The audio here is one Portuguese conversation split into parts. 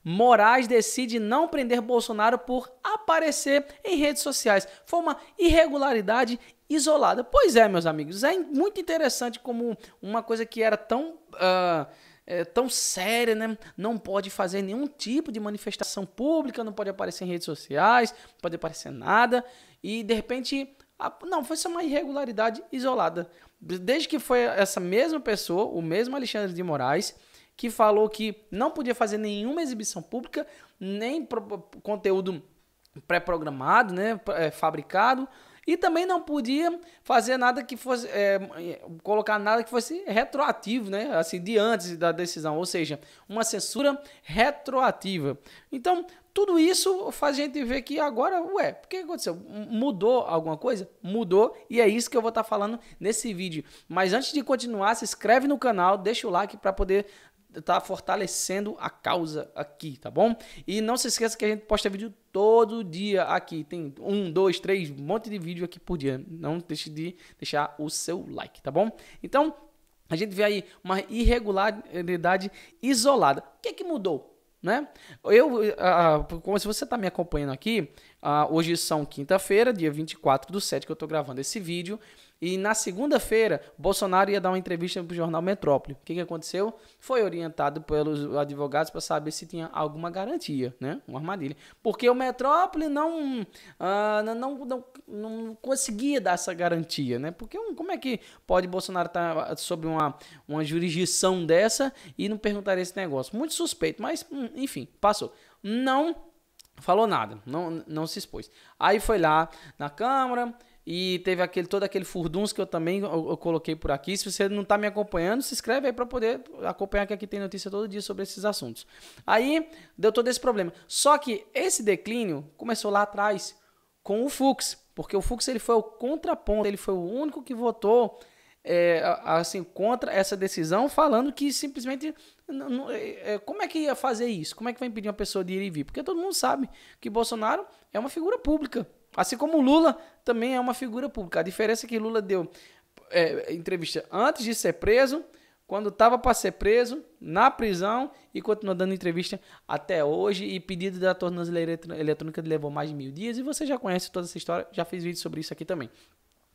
Moraes decide não prender Bolsonaro por aparecer em redes sociais. Foi uma irregularidade isolada. Pois é, meus amigos, é muito interessante como uma coisa que era tão séria, né? Não pode fazer nenhum tipo de manifestação pública, não pode aparecer em redes sociais, não pode aparecer nada, e de repente, não, foi só uma irregularidade isolada. Desde que foi essa mesma pessoa, o mesmo Alexandre de Moraes, que falou que não podia fazer nenhuma exibição pública, nem conteúdo pré-programado, né, fabricado, e também não podia fazer nada que fosse, colocar nada que fosse retroativo, né, assim, de antes da decisão, ou seja, uma censura retroativa. Então, tudo isso faz a gente ver que agora, o que aconteceu? Mudou alguma coisa? Mudou, e é isso que eu vou estar falando nesse vídeo. Mas antes de continuar, se inscreve no canal, deixa o like para poder tá fortalecendo a causa aqui, tá bom? E não se esqueça que a gente posta vídeo todo dia aqui. Tem 1, 2, 3, um monte de vídeo aqui por dia. Não deixe de deixar o seu like, tá bom? Então, a gente vê aí uma irregularidade isolada. O que mudou? Né? Como se você está me acompanhando aqui, hoje são quinta-feira, dia 24/7 que eu estou gravando esse vídeo, e na segunda-feira Bolsonaro ia dar uma entrevista para o jornal Metrópole. O que aconteceu? Foi orientado pelos advogados para saber se tinha alguma garantia, né? Uma armadilha. Porque o Metrópole não conseguia dar essa garantia, né? Porque como é que pode Bolsonaro estar sob uma jurisdição dessa e não perguntaria esse negócio? Muito suspeito, mas enfim, passou. Não falou nada, não se expôs. Aí foi lá na Câmara e teve todo aquele furdunço que eu também coloquei por aqui. Se você não está me acompanhando, se inscreve aí para poder acompanhar, que aqui tem notícia todo dia sobre esses assuntos. Aí deu todo esse problema. Só que esse declínio começou lá atrás com o Fux, porque o Fux ele foi o contraponto, ele foi o único que votou assim, contra essa decisão, falando que simplesmente como é que ia fazer isso? Como é que vai impedir uma pessoa de ir e vir? Porque todo mundo sabe que Bolsonaro é uma figura pública, assim como Lula também é uma figura pública. A diferença é que Lula deu entrevista antes de ser preso, quando estava para ser preso, na prisão, e continua dando entrevista até hoje, e pedido da tornozeleira eletrônica levou mais de 1000 dias, e você já conhece toda essa história, já fiz vídeo sobre isso aqui também.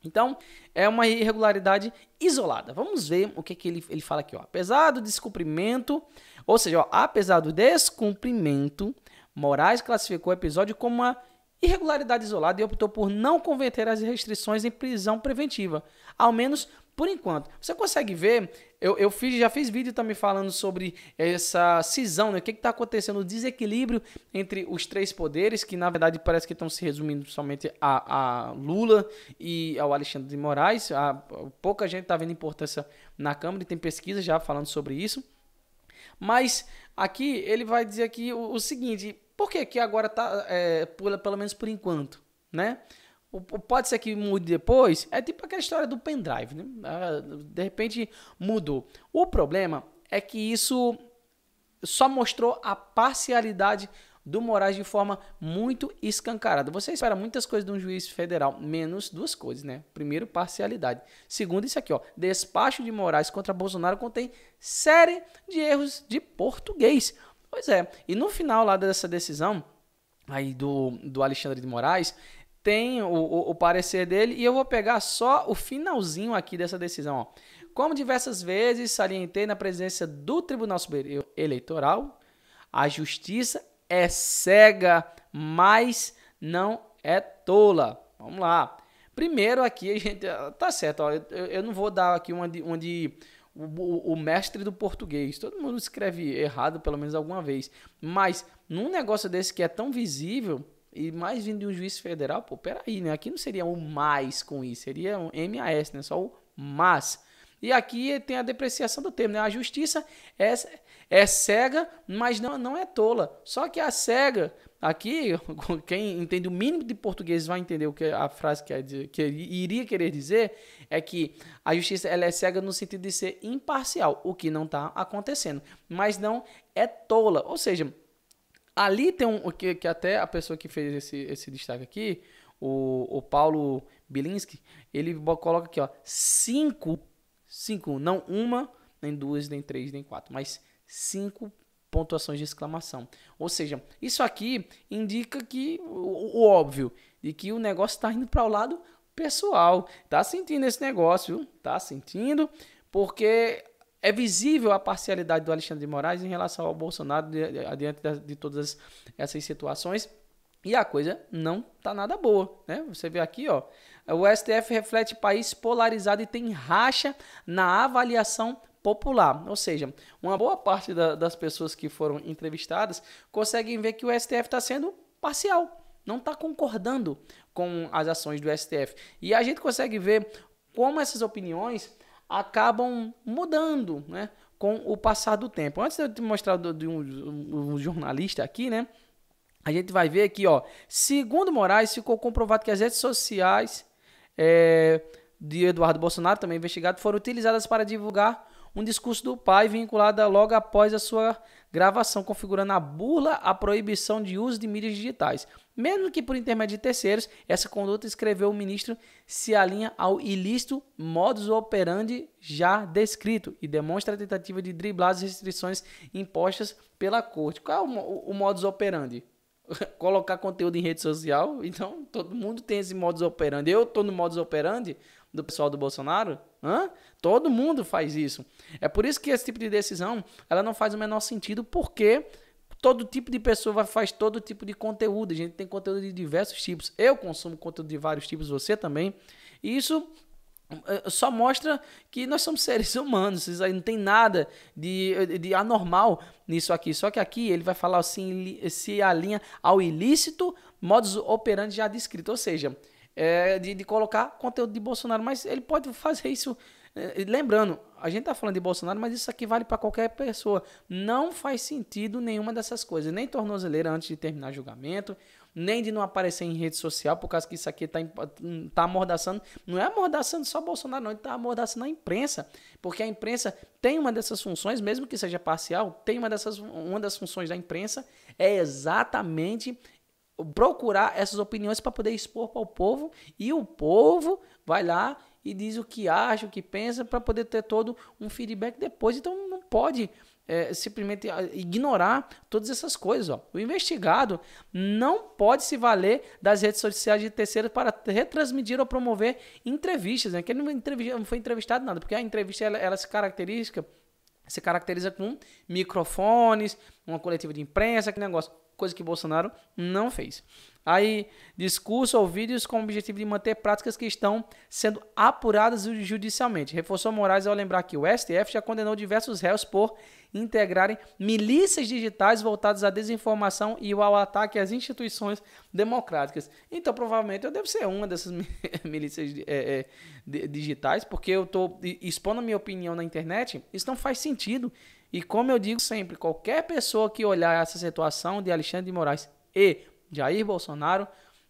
Então, é uma irregularidade isolada. Vamos ver o que ele fala aqui. Ó. Apesar do descumprimento, ou seja, apesar do descumprimento, Moraes classificou o episódio como uma irregularidade isolada e optou por não converter as restrições em prisão preventiva, ao menos por enquanto. Você consegue ver, já fiz vídeo também falando sobre essa cisão, né? O que está acontecendo, o desequilíbrio entre os três poderes, que na verdade parece que estão se resumindo somente a Lula e ao Alexandre de Moraes. Pouca gente está vendo importância na Câmara e tem pesquisa já falando sobre isso. Mas aqui ele vai dizer aqui o seguinte, por que agora está, pelo menos por enquanto, né? Pode ser que mude depois, é tipo aquela história do pendrive, né? De repente mudou. O problema é que isso só mostrou a parcialidade do Moraes de forma muito escancarada. Você espera muitas coisas de um juiz federal, menos duas coisas, né? Primeiro, parcialidade. Segundo, isso aqui, ó, despacho de Moraes contra Bolsonaro contém série de erros de português. Pois é, e no final lá dessa decisão aí do Alexandre de Moraes, tem o parecer dele, e eu vou pegar só o finalzinho aqui dessa decisão. Ó. Como diversas vezes salientei na presidência do Tribunal Superior Eleitoral, a justiça é cega, mas não é tola. Vamos lá. Primeiro aqui, a gente... Tá certo, ó, eu não vou dar aqui o mestre do português. Todo mundo escreve errado pelo menos alguma vez. Mas num negócio desse que é tão visível... E mais vindo de um juiz federal, pô, peraí, né? Aqui não seria um mais com isso, seria um MAS, né? Só o mas. E aqui tem a depreciação do termo, né? A justiça é cega, mas não é tola. Só que a cega, aqui, quem entende o mínimo de português vai entender o que a frase iria querer dizer, é que a justiça ela é cega no sentido de ser imparcial, o que não está acontecendo. Mas não é tola, ou seja... Ali tem que até a pessoa que fez esse destaque aqui, o Paulo Bilinski, ele coloca aqui, ó, 5, não uma, nem duas, nem três, nem quatro, mas 5 pontuações de exclamação. Ou seja, isso aqui indica que o óbvio, de que o negócio está indo para o lado pessoal. Tá sentindo esse negócio, viu? Tá sentindo, porque é visível a parcialidade do Alexandre de Moraes em relação ao Bolsonaro diante de todas essas situações. E a coisa não tá nada boa, né? Você vê aqui, ó, o STF reflete país polarizado e tem racha na avaliação popular. Ou seja, uma boa parte das pessoas que foram entrevistadas conseguem ver que o STF está sendo parcial, não está concordando com as ações do STF. E a gente consegue ver como essas opiniões acabam mudando, né, com o passar do tempo. Antes de eu te mostrar de um jornalista aqui, né, a gente vai ver aqui, ó, segundo Moraes, ficou comprovado que as redes sociais de Eduardo Bolsonaro, também investigado, foram utilizadas para divulgar um discurso do pai vinculado logo após a sua gravação, configurando a burla à proibição de uso de mídias digitais. Mesmo que por intermédio de terceiros, essa conduta, escreveu o ministro, se alinha ao ilícito modus operandi já descrito e demonstra a tentativa de driblar as restrições impostas pela corte. Qual é o modus operandi? Colocar conteúdo em rede social. Então todo mundo tem esse modus operandi. Eu estou no modus operandi do pessoal do Bolsonaro? Todo mundo faz isso. É por isso que esse tipo de decisão ela não faz o menor sentido, porque todo tipo de pessoa faz todo tipo de conteúdo. A gente tem conteúdo de diversos tipos. Eu consumo conteúdo de vários tipos, você também. E isso só mostra que nós somos seres humanos. Isso aí não tem nada de anormal nisso aqui. Só que aqui ele vai falar assim, se alinha ao ilícito modus operandi já descrito. Ou seja, de colocar conteúdo de Bolsonaro. Mas ele pode fazer isso. Lembrando, a gente está falando de Bolsonaro, mas isso aqui vale para qualquer pessoa. Não faz sentido nenhuma dessas coisas. Nem tornozeleira antes de terminar julgamento, nem de não aparecer em rede social, por causa que isso aqui tá amordaçando. Não é amordaçando só Bolsonaro, não. Ele está amordaçando a imprensa. Porque a imprensa tem uma dessas funções, mesmo que seja parcial, tem uma das funções da imprensa é exatamente procurar essas opiniões para poder expor para o povo, e o povo vai lá e diz o que acha, o que pensa, para poder ter todo um feedback depois. Então não pode simplesmente ignorar todas essas coisas. Ó. O investigado não pode se valer das redes sociais de terceiros para retransmitir ou promover entrevistas, né? Que ele não foi entrevistado nada, porque a entrevista ela se caracteriza com microfones, uma coletiva de imprensa, que negócio, coisa que Bolsonaro não fez. Aí, discurso ou vídeos com o objetivo de manter práticas que estão sendo apuradas judicialmente. Reforçou Moraes ao lembrar que o STF já condenou diversos réus por integrarem milícias digitais voltadas à desinformação e ao ataque às instituições democráticas. Então, provavelmente, eu devo ser uma dessas milícias digitais, porque eu estou expondo a minha opinião na internet. Isso não faz sentido. E como eu digo sempre, qualquer pessoa que olhar essa situação de Alexandre de Moraes e Jair Bolsonaro,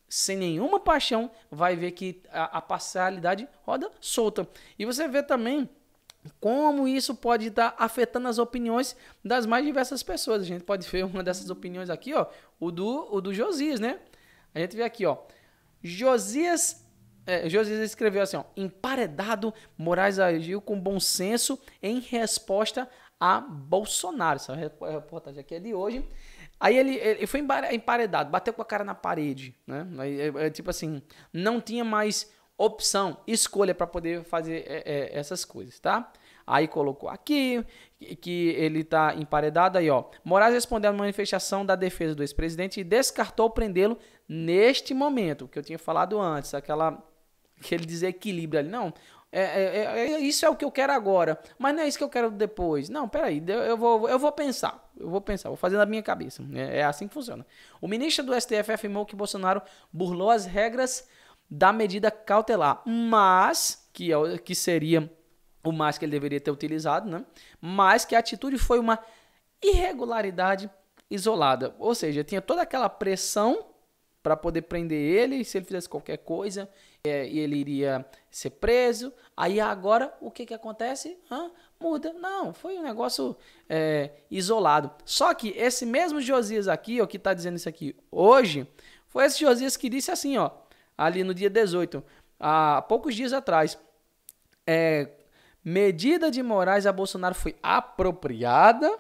sem nenhuma paixão, vai ver que a parcialidade roda solta. E você vê também como isso pode estar afetando as opiniões das mais diversas pessoas. A gente pode ver uma dessas opiniões aqui, ó, o do Josias, né? A gente vê aqui, ó, Josias escreveu assim, ó, emparedado, Moraes agiu com bom senso em resposta a Bolsonaro. Essa reportagem aqui é de hoje. Aí ele foi emparedado, bateu com a cara na parede, né? Tipo assim, não tinha mais opção, escolha para poder fazer essas coisas, tá? Aí colocou aqui que ele está emparedado aí, ó. Moraes respondeu à manifestação da defesa do ex-presidente e descartou prendê-lo neste momento, que eu tinha falado antes, aquele desequilíbrio ali. Não, isso é o que eu quero agora, mas não é isso que eu quero depois. Não, peraí, eu vou pensar, vou fazer na minha cabeça. É assim que funciona. O ministro do STF afirmou que Bolsonaro burlou as regras da medida cautelar, mas, que seria o mais que ele deveria ter utilizado, né? Mas que a atitude foi uma irregularidade isolada. Ou seja, tinha toda aquela pressão para poder prender ele, e se ele fizesse qualquer coisa, ele iria ser preso. Aí agora, o que acontece? Muda. Não, foi um negócio isolado. Só que esse mesmo Josias aqui, ó, que está dizendo isso aqui hoje, foi esse Josias que disse assim, ó, ali no dia 18, há poucos dias atrás, medida de Moraes a Bolsonaro foi apropriada,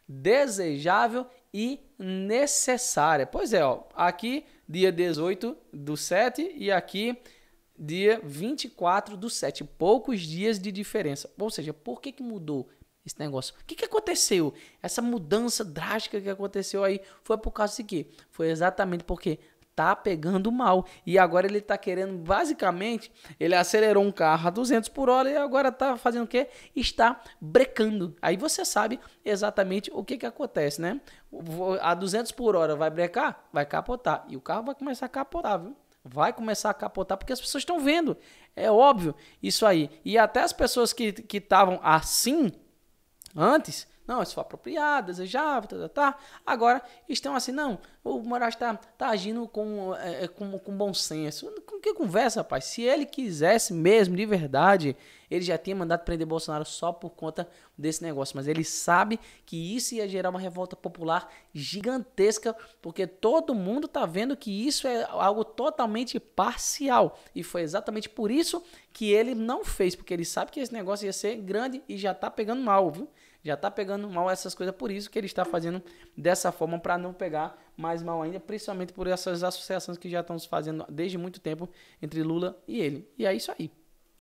desejável e necessária. Pois é, ó, aqui dia 18/7 e aqui dia 24/7. Poucos dias de diferença. Ou seja, por que mudou esse negócio? O que aconteceu? Essa mudança drástica que aconteceu aí foi por causa de quê? Foi exatamente porque tá pegando mal. E agora ele tá querendo, basicamente, ele acelerou um carro a 200 por hora e agora tá fazendo o quê? Está brecando. Aí você sabe exatamente o que acontece, né? A 200 por hora vai brecar? Vai capotar. E o carro vai começar a capotar, viu? Vai começar a capotar porque as pessoas estão vendo. É óbvio isso aí. E até as pessoas que estavam assim antes, não, isso foi apropriado, desejável, agora estão assim, não, o Moraes tá agindo com bom senso. Com que conversa, rapaz? Se ele quisesse mesmo, de verdade, ele já tinha mandado prender Bolsonaro só por conta desse negócio. Mas ele sabe que isso ia gerar uma revolta popular gigantesca, porque todo mundo tá vendo que isso é algo totalmente parcial. E foi exatamente por isso que ele não fez, porque ele sabe que esse negócio ia ser grande e já tá pegando mal, viu? Já tá pegando mal essas coisas, por isso que ele está fazendo dessa forma, para não pegar mais mal ainda, principalmente por essas associações que já estão se fazendo desde muito tempo entre Lula e ele. E é isso aí.